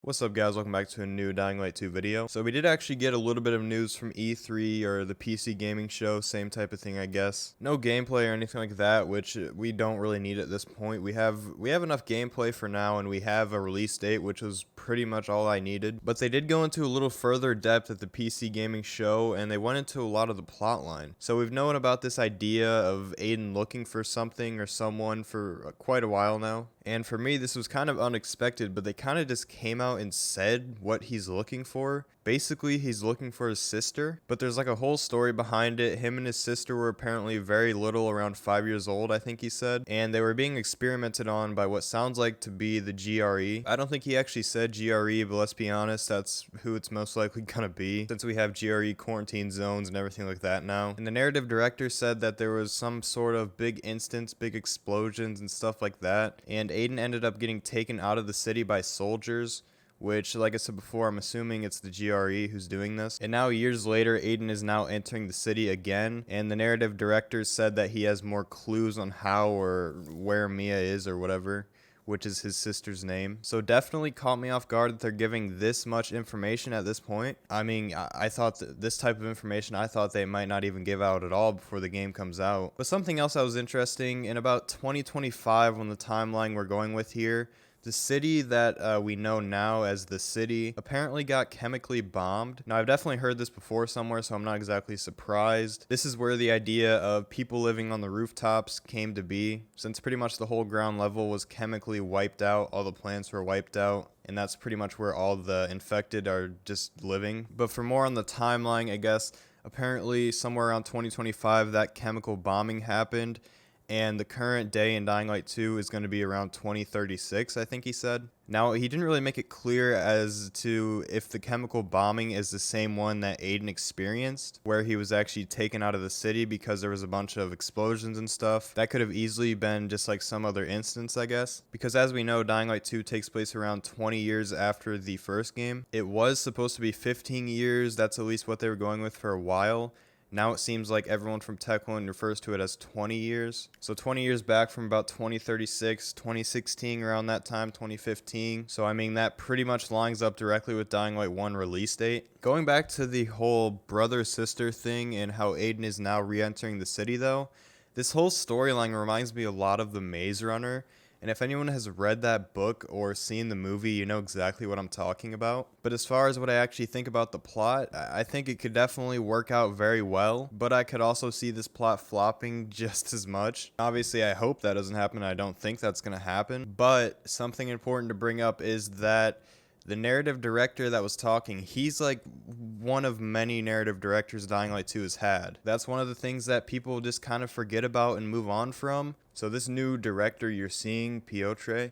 What's up guys, welcome back to a new Dying Light 2 video. So we did actually get a little bit of news from E3 or the PC gaming show, same type of thing I guess. No gameplay or anything like that, which we don't really need at this point. We have enough gameplay for now, and we have a release date, which was pretty much all I needed. But they did go into a little further depth at the PC gaming show, and they went into a lot of the plot line. So we've known about this idea of Aiden looking for something or someone for quite a while now. And for me, this was kind of unexpected, but they kind of just came out and said what he's looking for. Basically, he's looking for his sister, but there's like a whole story behind it. Him and his sister were apparently very little, around 5 years old, I think he said, and they were being experimented on by what sounds like to be the GRE. I don't think he actually said GRE, but let's be honest, that's who it's most likely gonna be, since we have GRE quarantine zones and everything like that now. And the narrative director said that there was some sort of big instance, big explosions and stuff like that, and Aiden ended up getting taken out of the city by soldiers, which, like I said before, I'm assuming it's the GRE who's doing this. And now years later, Aiden is now entering the city again, and the narrative director said that he has more clues on how or where Mia is or whatever, which is his sister's name. So definitely caught me off guard that they're giving this much information at this point. I mean, I thought that this type of information, I thought they might not even give out at all before the game comes out. But something else that was interesting, in about 2025, when the timeline we're going with here, the city that we know now as the city apparently got chemically bombed. Now, I've definitely heard this before somewhere, so I'm not exactly surprised. This is where the idea of people living on the rooftops came to be, since pretty much the whole ground level was chemically wiped out, all the plants were wiped out, and that's pretty much where all the infected are just living. But for more on the timeline, I guess, apparently somewhere around 2025, that chemical bombing happened, and the current day in Dying Light 2 is going to be around 2036, I think he said. Now, he didn't really make it clear as to if the chemical bombing is the same one that Aiden experienced, where he was actually taken out of the city because there was a bunch of explosions and stuff. That could have easily been just like some other instance, I guess. Because as we know, Dying Light 2 takes place around 20 years after the first game. It was supposed to be 15 years, that's at least what they were going with for a while. Now it seems like everyone from Techland refers to it as 20 years. So 20 years back from about 2036, 2016, around that time, 2015. So I mean, that pretty much lines up directly with Dying Light 1 release date. Going back to the whole brother-sister thing and how Aiden is now re-entering the city though, this whole storyline reminds me a lot of The Maze Runner. And if anyone has read that book or seen the movie, you know exactly what I'm talking about. But as far as what I actually think about the plot, I think it could definitely work out very well, but I could also see this plot flopping just as much. Obviously, I hope that doesn't happen. I don't think that's going to happen. But something important to bring up is that the narrative director that was talking, he's like one of many narrative directors Dying Light 2 has had. That's one of the things that people just kind of forget about and move on from. So this new director you're seeing, Piotr,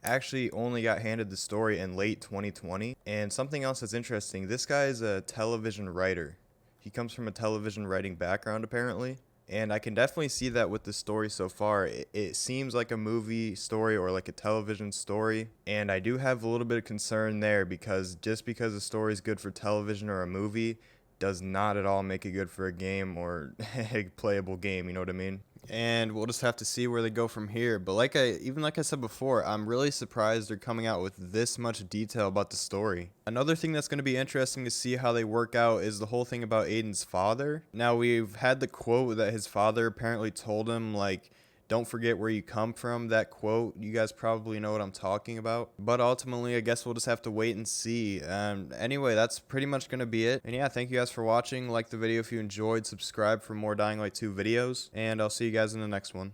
actually only got handed the story in late 2020. And something else that's interesting, this guy is a television writer. He comes from a television writing background apparently. And I can definitely see that with the story so far. It seems like a movie story or like a television story. And I do have a little bit of concern there, because just because a story is good for television or a movie does not at all make it good for a game or a playable game, you know what I mean? And we'll just have to see where they go from here. But like I said before, I'm really surprised they're coming out with this much detail about the story. Another thing that's going to be interesting to see how they work out is the whole thing about Aiden's father. Now, we've had the quote that his father apparently told him, like, don't forget where you come from. That quote, you guys probably know what I'm talking about. But ultimately, I guess we'll just have to wait and see. Anyway, that's pretty much going to be it. And yeah, thank you guys for watching. Like the video if you enjoyed. Subscribe for more Dying Light 2 videos. And I'll see you guys in the next one.